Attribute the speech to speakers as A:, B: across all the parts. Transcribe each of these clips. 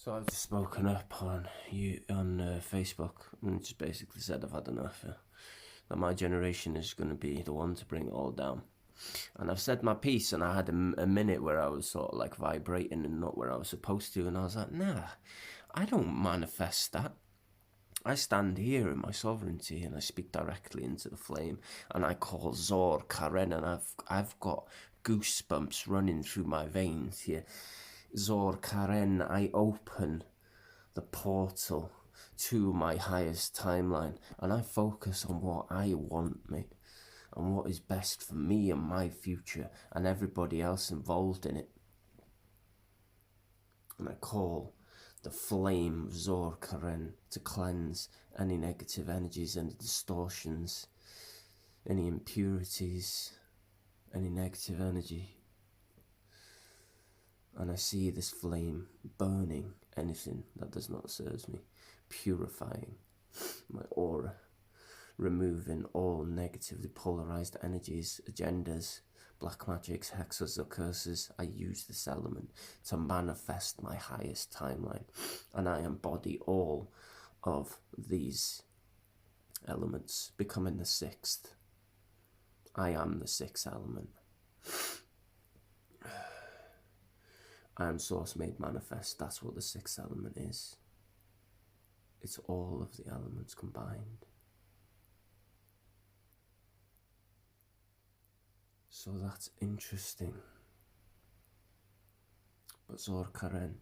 A: So I've just spoken up on Facebook and just basically said I've had enough. That my generation is going to be the one to bring it all down. And I've said my piece, and I had a minute where I was sort of like vibrating and not where I was supposed to, and I was like, nah, I don't manifest that. I stand here in my sovereignty and I speak directly into the flame, and I call Zor Karen, and I've got goosebumps running through my veins here. Zor Karen, I open the portal to my highest timeline, and I focus on what I want, mate, and what is best for me and my future and everybody else involved in it. And I call the flame of Zor Karen to cleanse any negative energies, any distortions, any impurities, any negative energy. And I see this flame burning anything that does not serve me, purifying my aura, removing all negatively polarized energies, agendas, black magics, hexes or curses. I use this element to manifest my highest timeline, and I embody all of these elements, becoming the sixth. I am the sixth element. I am source made manifest. That's what the sixth element is. It's all of the elements combined. So that's interesting. But Zor Karen,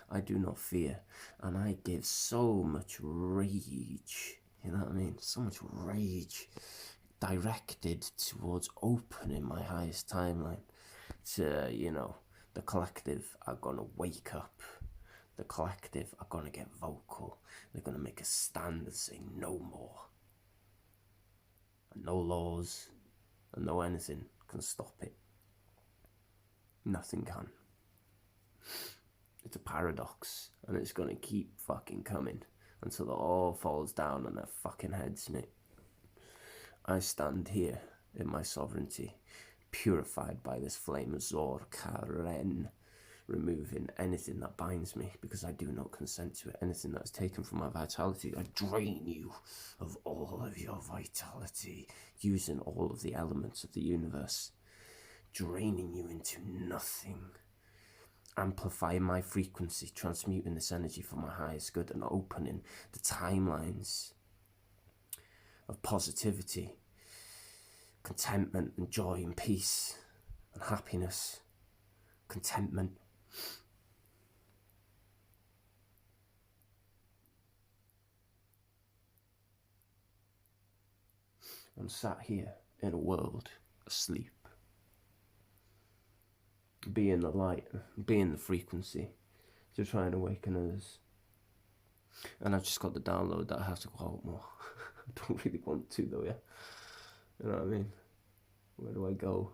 A: I do not fear, and I give so much rage, you know what I mean? So much rage directed towards opening my highest timeline to, the collective are gonna wake up. The collective are gonna get vocal. They're gonna make a stand and say no more. And no laws and no anything can stop it. Nothing can. It's a paradox, and it's gonna keep fucking coming until it all falls down on their fucking heads, mate. I stand here in my sovereignty, purified by this flame of Zor Karen, removing anything that binds me, because I do not consent to it. Anything that is taken from my vitality, I drain you of all of your vitality, using all of the elements of the universe, draining you into nothing, amplifying my frequency, transmuting this energy for my highest good, and opening the timelines of positivity, contentment and joy and peace and happiness, contentment. I'm sat here in a world asleep, being the light, being the frequency, to try and awaken others. And I've just got the download that I have to go out more. I don't really want to though, yeah? You know what I mean? Where do I go?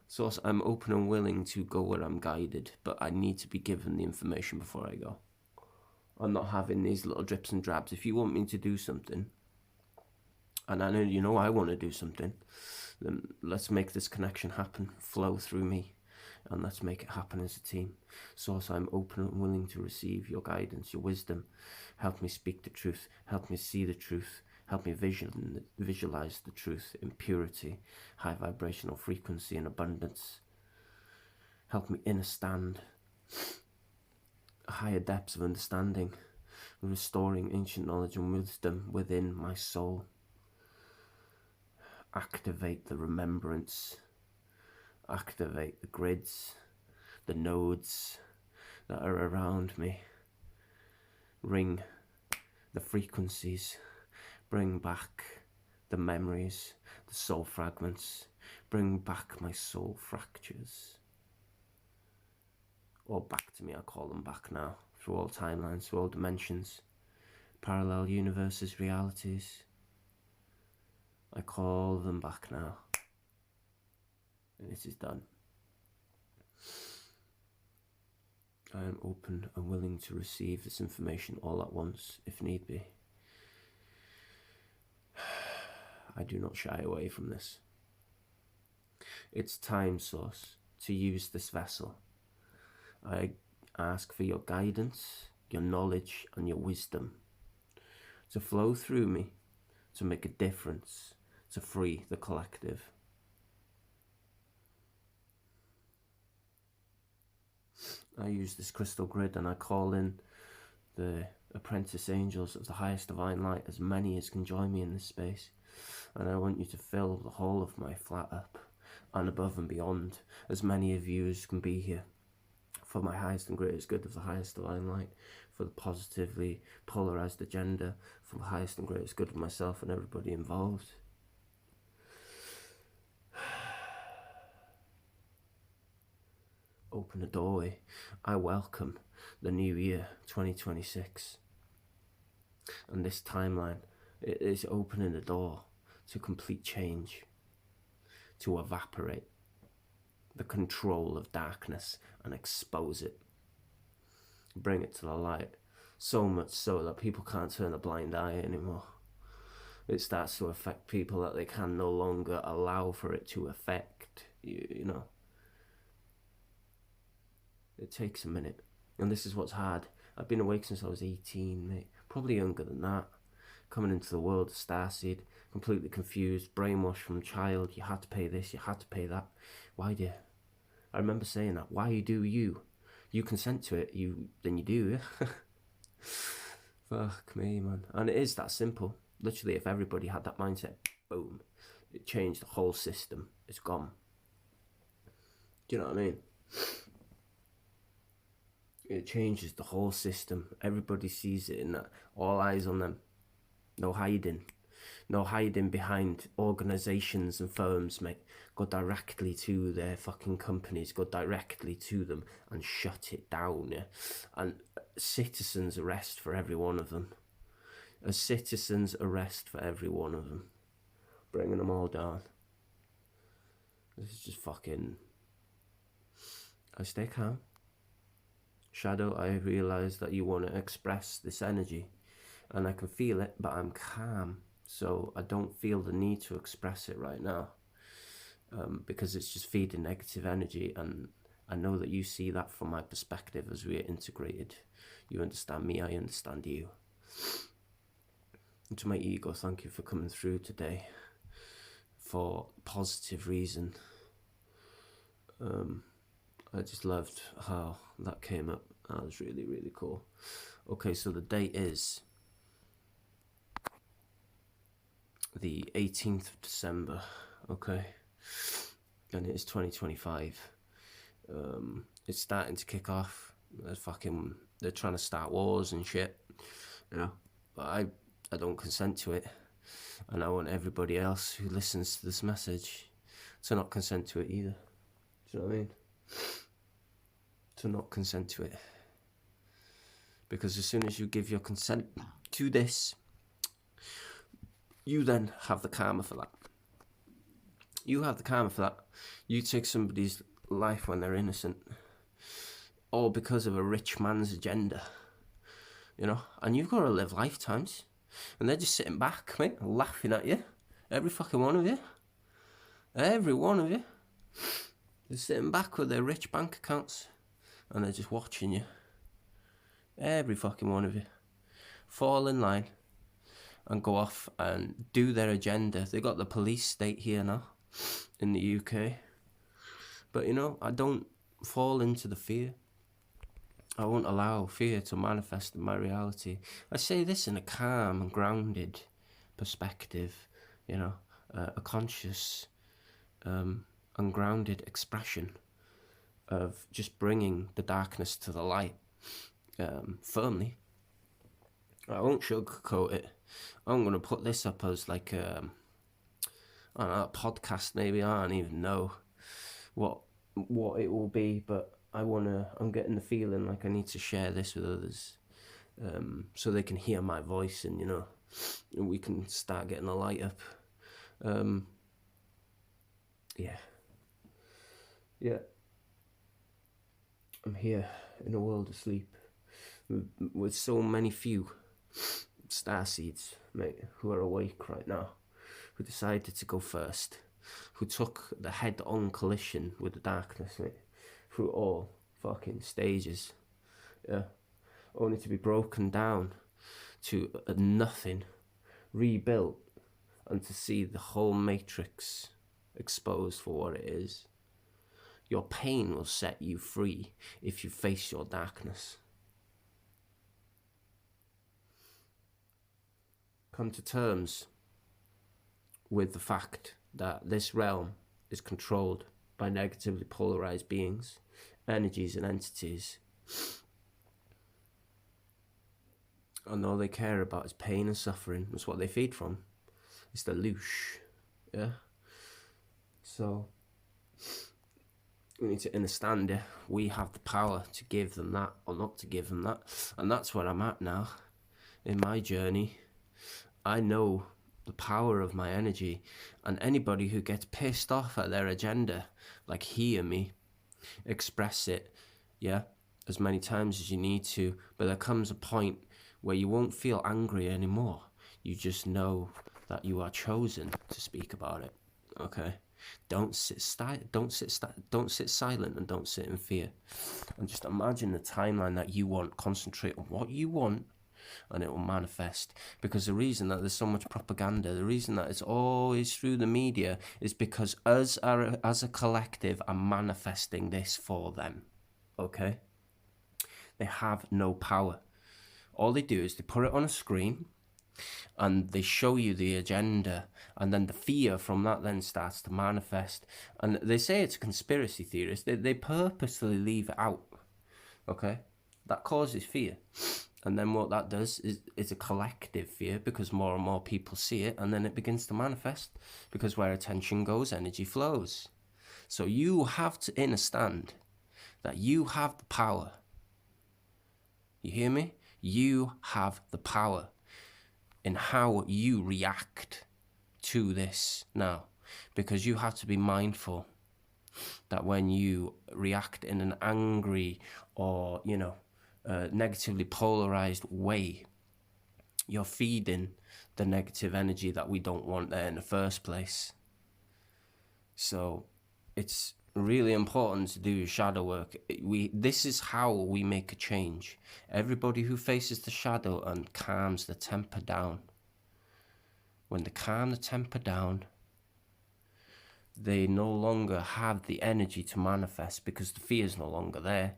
A: So I'm open and willing to go where I'm guided, but I need to be given the information before I go. I'm not having these little drips and drabs. If you want me to do something, and I know I want to do something, then let's make this connection happen, flow through me, and let's make it happen as a team. So I'm open and willing to receive your guidance, your wisdom. Help me speak the truth. Help me see the truth. Help me visualize the truth in purity, high vibrational frequency and abundance. Help me understand higher depths of understanding, restoring ancient knowledge and wisdom within my soul. Activate the remembrance, activate the grids, the nodes that are around me. Ring the frequencies, bring back the memories, the soul fragments, bring back my soul fractures. Or back to me, I call them back now, through all timelines, through all dimensions, parallel universes, realities. I call them back now. And it is done. I am open and willing to receive this information all at once, if need be. I do not shy away from this. It's time, Source, to use this vessel. I ask for your guidance, your knowledge, and your wisdom to flow through me, to make a difference, to free the collective. I use this crystal grid and I call in the apprentice angels of the highest divine light, as many as can join me in this space. And I want you to fill the whole of my flat up and above and beyond, as many of you as can be here, for my highest and greatest good of the highest divine light, for the positively polarized agenda, for the highest and greatest good of myself and everybody involved. Open the doorway. I welcome the new year 2026. And this timeline, it is opening the door to complete change, to evaporate the control of darkness and expose it. Bring it to the light, so much so that people can't turn a blind eye anymore. It starts to affect people that they can no longer allow for it to affect, you know. It takes a minute, and this is what's hard. I've been awake since I was 18, mate. Probably younger than that. Coming into the world of starseed, completely confused, brainwashed from child. You had to pay this, you had to pay that. Why do you? I remember saying that. Why do you? You consent to it, then you do, yeah? Fuck me, man. And it is that simple. Literally, if everybody had that mindset, boom, it changed the whole system. It's gone. Do you know what I mean? It changes the whole system. Everybody sees it in that. All eyes on them. No hiding. No hiding behind organisations and firms, mate. Go directly to their fucking companies. Go directly to them and shut it down, yeah? And citizens arrest for every one of them. A citizen's arrest for every one of them. Bringing them all down. This is just fucking... I stay calm. Shadow, I realise that you want to express this energy, and I can feel it, but I'm calm, so I don't feel the need to express it right now, because it's just feeding negative energy, and I know that you see that from my perspective as we are integrated. You understand me, I understand you. And to my ego, thank you for coming through today for positive reason. I just loved how that came up. That was really, really cool. Okay, so the date is the 18th of December, okay? And it is 2025. It's starting to kick off. They're trying to start wars and shit, you know? But I don't consent to it. And I want everybody else who listens to this message to not consent to it either. Do you know what I mean? To not consent to it. Because as soon as you give your consent to this, you then have the karma for that. You have the karma for that. You take somebody's life when they're innocent, all because of a rich man's agenda, you know, and you've got to live lifetimes, and they're just sitting back, mate, laughing at you, every fucking one of you, every one of you. They're sitting back with their rich bank accounts, and they're just watching you. Every fucking one of you. Fall in line and go off and do their agenda. They got the police state here now in the UK. But, you know, I don't fall into the fear. I won't allow fear to manifest in my reality. I say this in a calm and grounded perspective, you know, a conscious ungrounded expression of just bringing the darkness to the light firmly. I won't sugarcoat it. I'm going to put this up as like I don't know, a podcast maybe. I don't even know what it will be, but I'm getting the feeling like I need to share this with others so they can hear my voice, and, you know, we can start getting the light up. Yeah. I'm here in a world of sleep with so many few starseeds, mate, who are awake right now, who decided to go first, who took the head-on collision with the darkness, mate, through all fucking stages. yeah, only to be broken down to nothing, rebuilt, and to see the whole matrix exposed for what it is. Your pain will set you free if you face your darkness. Come to terms with the fact that this realm is controlled by negatively polarized beings, energies and entities. And all they care about is pain and suffering. That's what they feed from. It's the loosh. Yeah? So we need to understand, yeah, we have the power to give them that or not to give them that. And that's where I'm at now in my journey. I know the power of my energy, and anybody who gets pissed off at their agenda, like, hear me, express it, yeah, as many times as you need to, but there comes a point where you won't feel angry anymore. You just know that you are chosen to speak about it. Okay, don't sit silent, and don't sit in fear. And just imagine the timeline that you want. Concentrate on what you want, and it will manifest. Because the reason that there's so much propaganda, the reason that it's always through the media, is because us as a collective are manifesting this for them. Okay, they have no power. All they do is they put it on a screen and they show you the agenda, and then the fear from that then starts to manifest. And they say it's a conspiracy theorist. They purposely leave it out. Okay, that causes fear. And then what that does is a collective fear, because more and more people see it, and then it begins to manifest, because where attention goes, energy flows. So you have to understand that you have the power. You hear me? You have the power in how you react to this now, because you have to be mindful that when you react in an angry or, negatively polarized way, you're feeding the negative energy that we don't want there in the first place. So it's really important to do your shadow work. This is how we make a change. Everybody who faces the shadow and calms the temper down, when they calm the temper down, they no longer have the energy to manifest, because the fear is no longer there.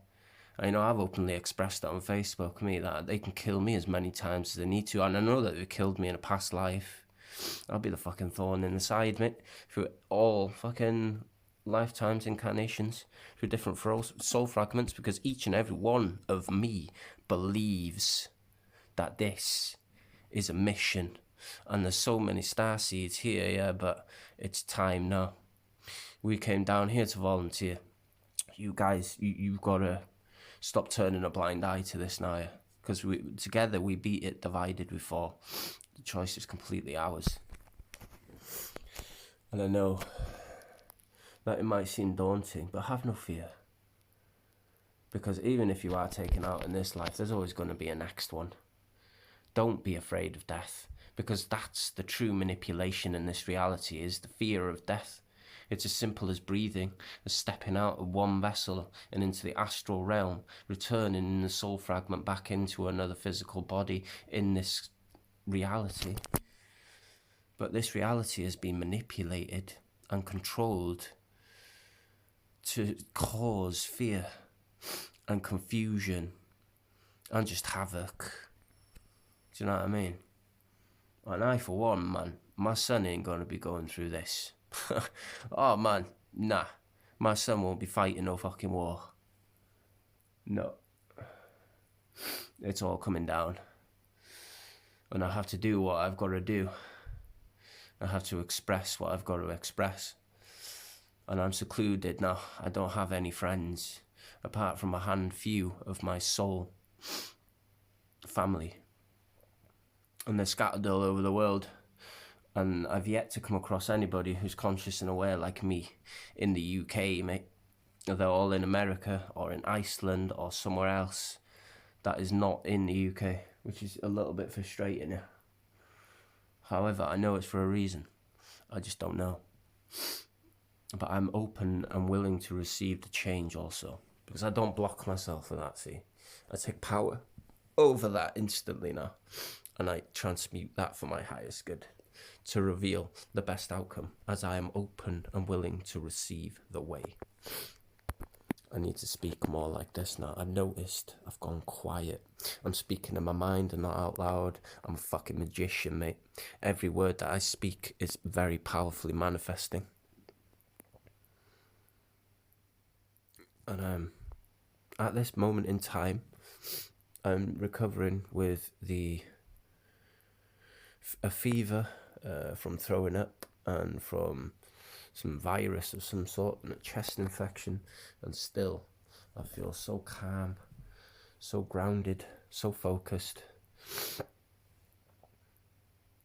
A: I've openly expressed that on Facebook, that they can kill me as many times as they need to, and I know that they killed me in a past life. I'll be the fucking thorn in the side, mate, through all fucking lifetimes, incarnations, through different soul fragments, because each and every one of me believes that this is a mission. And there's so many star seeds here, yeah, but it's time now. We came down here to volunteer. You guys, you've got to stop turning a blind eye to this now, yeah? Because together we beat it, divided we fall. The choice is completely ours. And I know that it might seem daunting, but have no fear. Because even if you are taken out in this life, there's always going to be a next one. Don't be afraid of death, because that's the true manipulation in this reality, is the fear of death. It's as simple as breathing, as stepping out of one vessel and into the astral realm, returning in the soul fragment back into another physical body in this reality. But this reality has been manipulated and controlled to cause fear and confusion and just havoc. Do you know what I mean? And I, for one, man, my son ain't going to be going through this. Oh man, nah. My son won't be fighting no fucking war. No. It's all coming down. And I have to do what I've got to do. I have to express what I've got to express. And I'm secluded now. I don't have any friends, apart from a handful of my soul family. And they're scattered all over the world. And I've yet to come across anybody who's conscious and aware like me in the UK, mate. They're all in America or in Iceland or somewhere else that is not in the UK, which is a little bit frustrating. Yeah. However, I know it's for a reason. I just don't know. But I'm open and willing to receive the change also, because I don't block myself for that, see. I take power over that instantly now, and I transmute that for my highest good, to reveal the best outcome, as I am open and willing to receive the way. I need to speak more like this now. I've noticed I've gone quiet. I'm speaking in my mind and not out loud. I'm a fucking magician, mate. Every word that I speak is very powerfully manifesting. And at this moment in time, I'm recovering with a fever from throwing up and from some virus of some sort and a chest infection, and still I feel so calm, so grounded, so focused.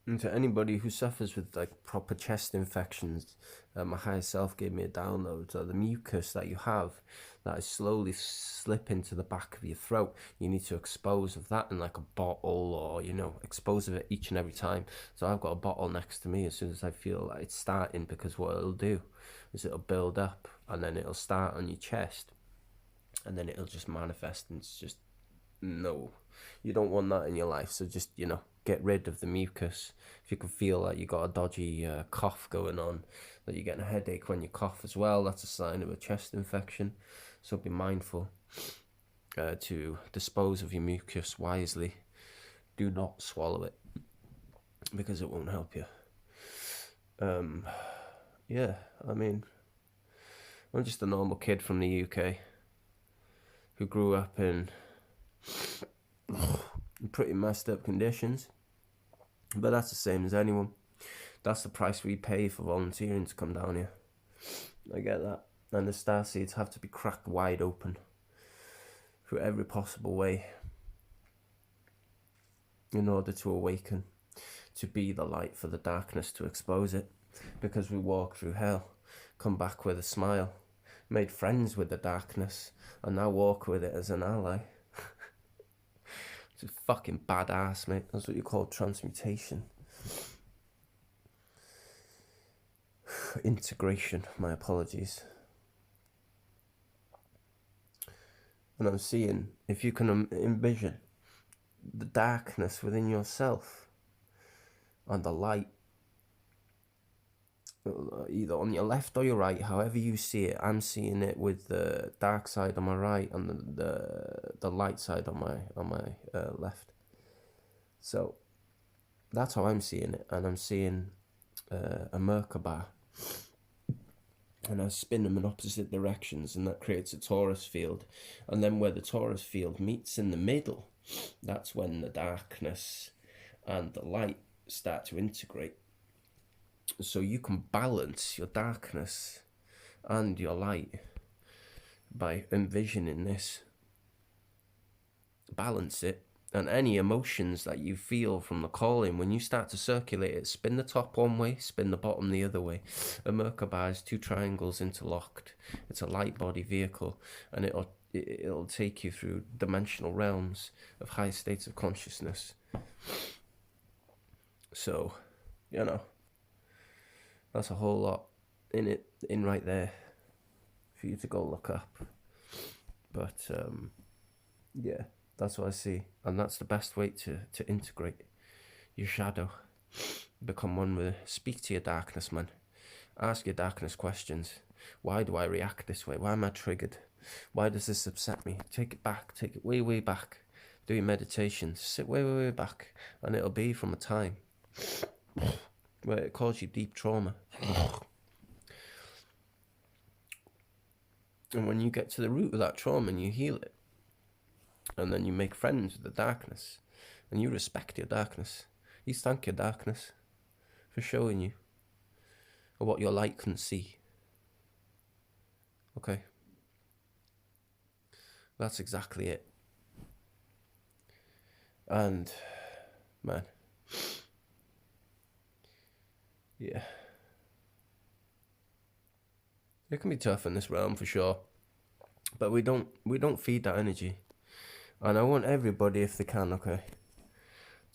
A: And to anybody who suffers with like proper chest infections, my higher self gave me a download. So the mucus that you have that is slowly slip into the back of your throat, you need to expose of that in like a bottle, or expose of it each and every time. So I've got a bottle next to me as soon as I feel like it's starting, because what it'll do is it'll build up and then it'll start on your chest and then it'll just manifest, and it's just, no, you don't want that in your life. So just get rid of the mucus. If you can feel like you got a dodgy cough going on, that you're getting a headache when you cough as well, that's a sign of a chest infection. So be mindful to dispose of your mucus wisely. Do not swallow it, because it won't help you. Yeah, I mean, I'm just a normal kid from the UK who grew up in pretty messed up conditions, but that's the same as anyone. That's the price we pay for volunteering to come down here. I get that. And the star seeds have to be cracked wide open through every possible way in order to awaken, to be the light for the darkness, to expose it. Because we walk through hell, come back with a smile, made friends with the darkness, and now walk with it as an ally. It's fucking badass, mate. That's what you call transmutation. Integration, my apologies. And I'm seeing, if you can envision the darkness within yourself and the light, either on your left or your right, however you see it. I'm seeing it with the dark side on my right and the light side on my left. So that's how I'm seeing it, and I'm seeing a Merkaba, and I spin them in opposite directions, and that creates a torus field. And then where the torus field meets in the middle, that's when the darkness and the light start to integrate. So you can balance your darkness and your light by envisioning this. Balance it, and any emotions that you feel from the calling, when you start to circulate it, spin the top one way, spin the bottom the other way. A Merkaba is two triangles interlocked. It's a light body vehicle, and it'll take you through dimensional realms of high states of consciousness. So, that's a whole lot in right there for you to go look up. But yeah, that's what I see, and that's the best way to integrate your shadow. Become one with it. Speak to your darkness, man. Ask your darkness questions. Why do I react this way? Why am I triggered? Why does this upset me? Take it back. Take it way, way back. Do your meditations. Sit way, way, way back, and it'll be from a time where it caused you deep trauma. And when you get to the root of that trauma and you heal it, and then you make friends with the darkness, and you respect your darkness, you thank your darkness for showing you what your light can see. Okay? That's exactly it. And, man, yeah, it can be tough in this realm for sure, but we don't feed that energy. And I want everybody, if they can, okay,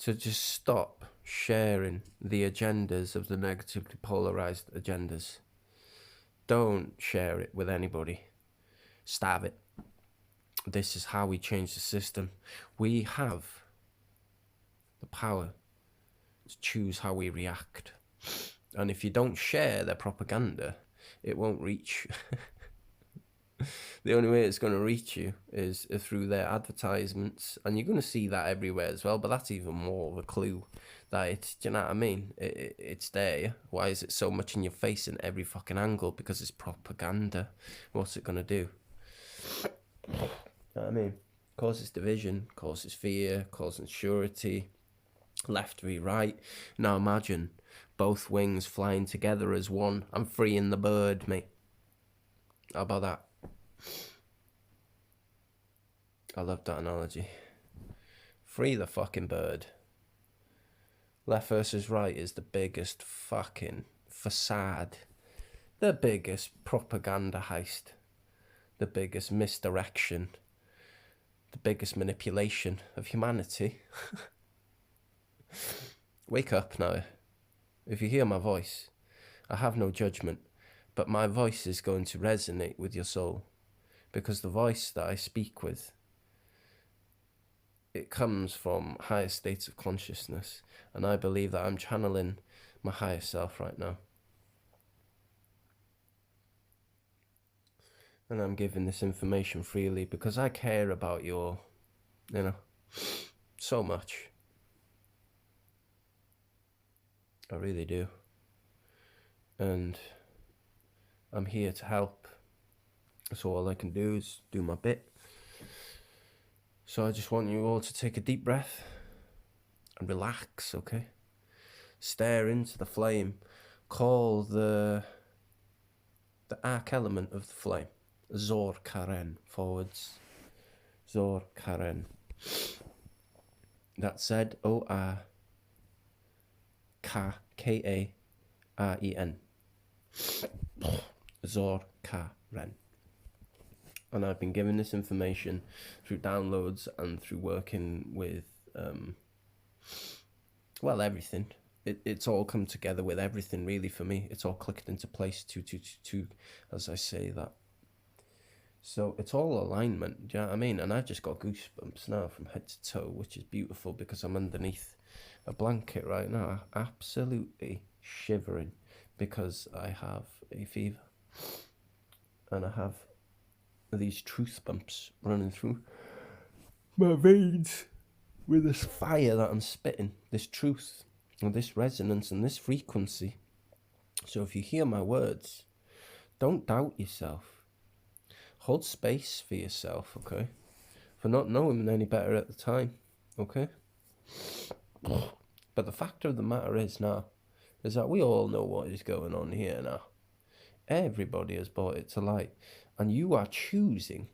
A: to just stop sharing the agendas of the negatively polarized agendas. Don't share it with anybody. Starve it. This is how we change the system. We have the power to choose how we react. And if you don't share their propaganda, it won't reach. The only way it's going to reach you is through their advertisements. And you're going to see that everywhere as well. But that's even more of a clue that it's, do you know what I mean? It's there. Why is it so much in your face in every fucking angle? Because it's propaganda. What's it going to do? You know what I mean? Causes division, causes fear, causes surety. Left v right. Now imagine both wings flying together as one. I'm freeing the bird, mate. How about that? I love that analogy. Free the fucking bird. Left versus right is the biggest fucking facade. The biggest propaganda heist. The biggest misdirection. The biggest manipulation of humanity. Wake up now. If you hear my voice, I have no judgment, but my voice is going to resonate with your soul, because the voice that I speak with, it comes from higher states of consciousness, and I believe that I'm channeling my higher self right now. And I'm giving this information freely because I care about you all, so much. I really do. And I'm here to help. So all I can do is do my bit. So I just want you all to take a deep breath and relax, okay? Stare into the flame. Call the arc element of the flame. Zor Karen forwards. Zor Karen. That's ZORKAREN. Zor Karen. And I've been given this information through downloads and through working with, everything. It's all come together with everything, really, for me. It's all clicked into place, two, as I say that. So it's all alignment, do you know what I mean? And I've just got goosebumps now from head to toe, which is beautiful because I'm underneath a blanket right now, absolutely shivering because I have a fever. And I have these truth bumps running through my veins with this fire that I'm spitting, this truth and this resonance and this frequency. So if you hear my words, don't doubt yourself. Hold space for yourself, okay? For not knowing any better at the time, okay? But the fact of the matter is that we all know what is going on here now. Everybody has brought it to light. And you are choosing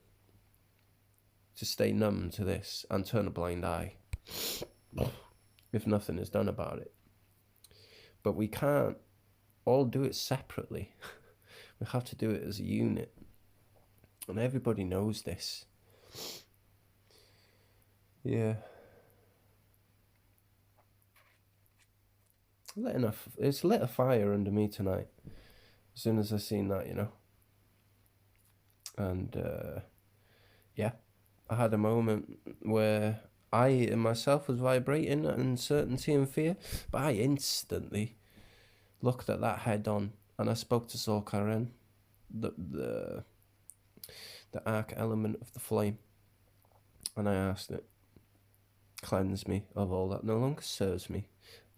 A: to stay numb to this and turn a blind eye if nothing is done about it. But we can't all do it separately. We have to do it as a unit. And everybody knows this. Yeah. It's lit a fire under me tonight. As soon as I seen that, And, I had a moment where I myself was vibrating at uncertainty and fear, but I instantly looked at that head on and I spoke to Zorkaren, the arc element of the flame, and I asked it, cleanse me of all that no longer serves me,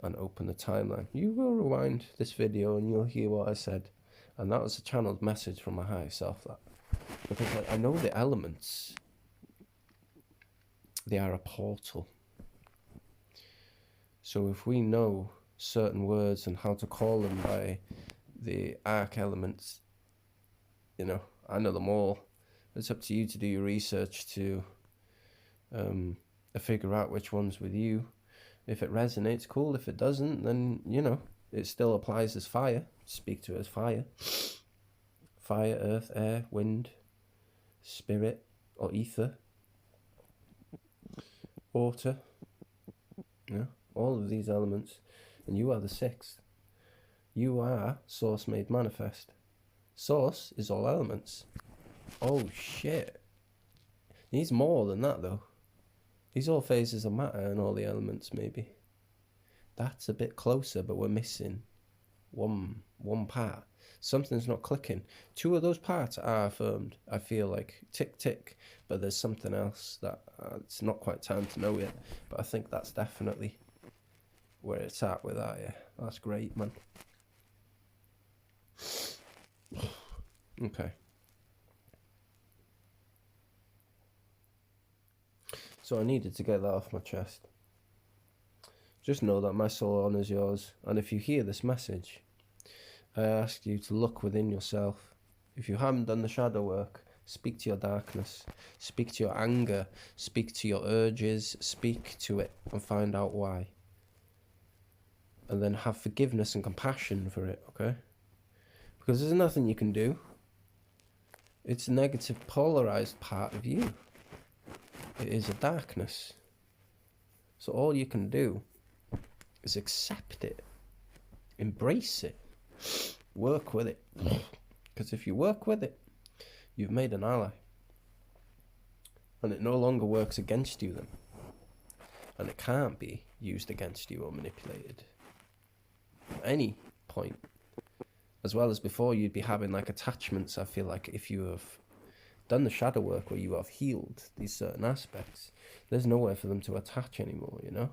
A: and open the timeline. You will rewind this video and you'll hear what I said, and that was a channeled message from my higher self. That because I know the elements, they are a portal. So if we know certain words and how to call them by the arc elements, I know them all. It's up to you to do your research to figure out which one's with you. If it resonates, cool. If it doesn't, then, it still applies as fire. Speak to it as fire. Fire, earth, air, wind, spirit, or ether. Water. All of these elements. And you are the sixth. You are source made manifest. Source is all elements. Oh shit. He's more than that, though. He's all phases of matter and all the elements, maybe. That's a bit closer, but we're missing one part. Something's not clicking. 2 of those parts are affirmed. I feel like tick tick, but there's something else that it's not quite time to know yet. But I think that's definitely where it's at with that. Yeah, that's great, man. Okay. So I needed to get that off my chest. Just know that my soul honours yours, and if you hear this message, I ask you to look within yourself. If you haven't done the shadow work, speak to your darkness, speak to your anger, speak to your urges, speak to it and find out why. And then have forgiveness and compassion for it, okay? Because there's nothing you can do. It's a negative, polarized part of you. It is a darkness. So all you can do is accept it, embrace it, work with it. Because if you work with it, you've made an ally. And it no longer works against you then. And it can't be used against you or manipulated. At any point. As well as before, you'd be having like attachments. I feel like if you have done the shadow work where you have healed these certain aspects, there's nowhere for them to attach anymore, you know?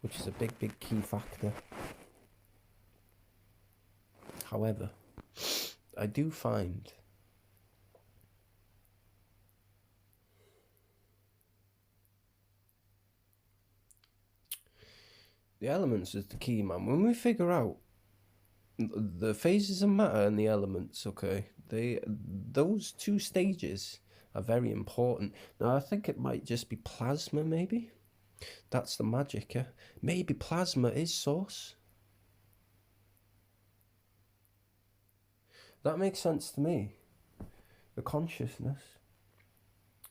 A: Which is a big, big key factor. However, I do find the elements is the key, man. When we figure out the phases of matter and the elements, okay, those 2 stages are very important. Now, I think it might just be plasma, maybe. That's the magic, yeah? Maybe plasma is source. That makes sense to me. The consciousness.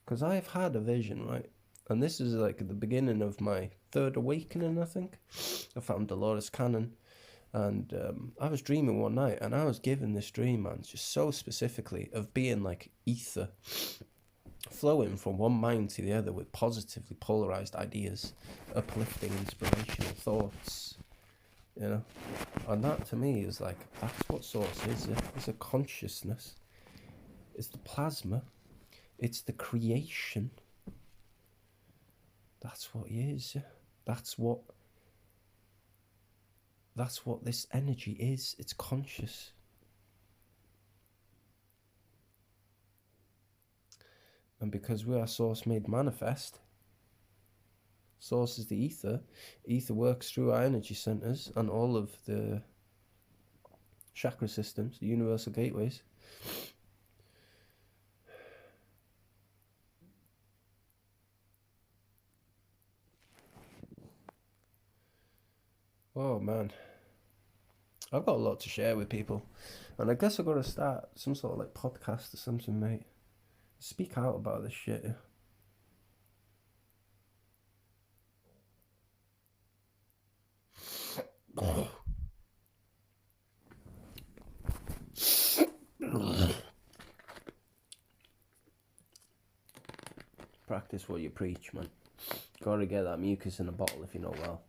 A: Because I've had a vision, right? And this is like at the beginning of my 3rd awakening, I think. I found Dolores Cannon. And I was dreaming one night, and I was given this dream, man, just so specifically, of being like ether, flowing from one mind to the other with positively polarized ideas, uplifting, inspirational thoughts, you know. And that to me is like, that's what source is. It's a consciousness. It's the plasma. It's the creation. That's what it is. That's what this energy is. It's conscious. And because we are source made manifest, source is the ether. Ether works through our energy centers and all of the chakra systems, the universal gateways. Oh man, I've got a lot to share with people, and I guess I've got to start some sort of like podcast or something, mate. Speak out about this shit. Practice what you preach, man. Gotta get that mucus in a bottle if you know well.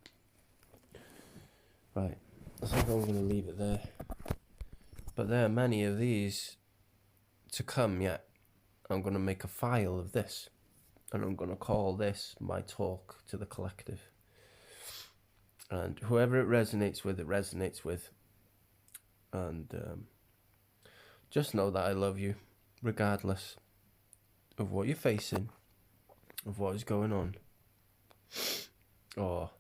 A: Right, I think I'm going to leave it there. But there are many of these to come yet. I'm going to make a file of this. And I'm going to call this my talk to the collective. And whoever it resonates with. And just know that I love you, regardless of what you're facing, of what is going on. Or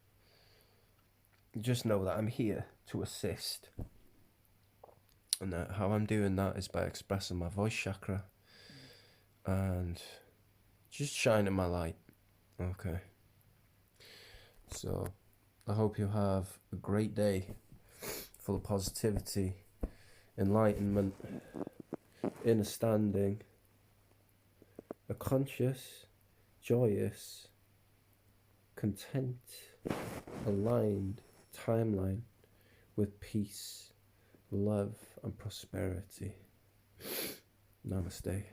A: just know that I'm here to assist. And how I'm doing that is by expressing my voice chakra and just shining my light. Okay. So I hope you have a great day full of positivity, enlightenment, understanding, a conscious, joyous, content, aligned timeline with peace, love and prosperity. Namaste.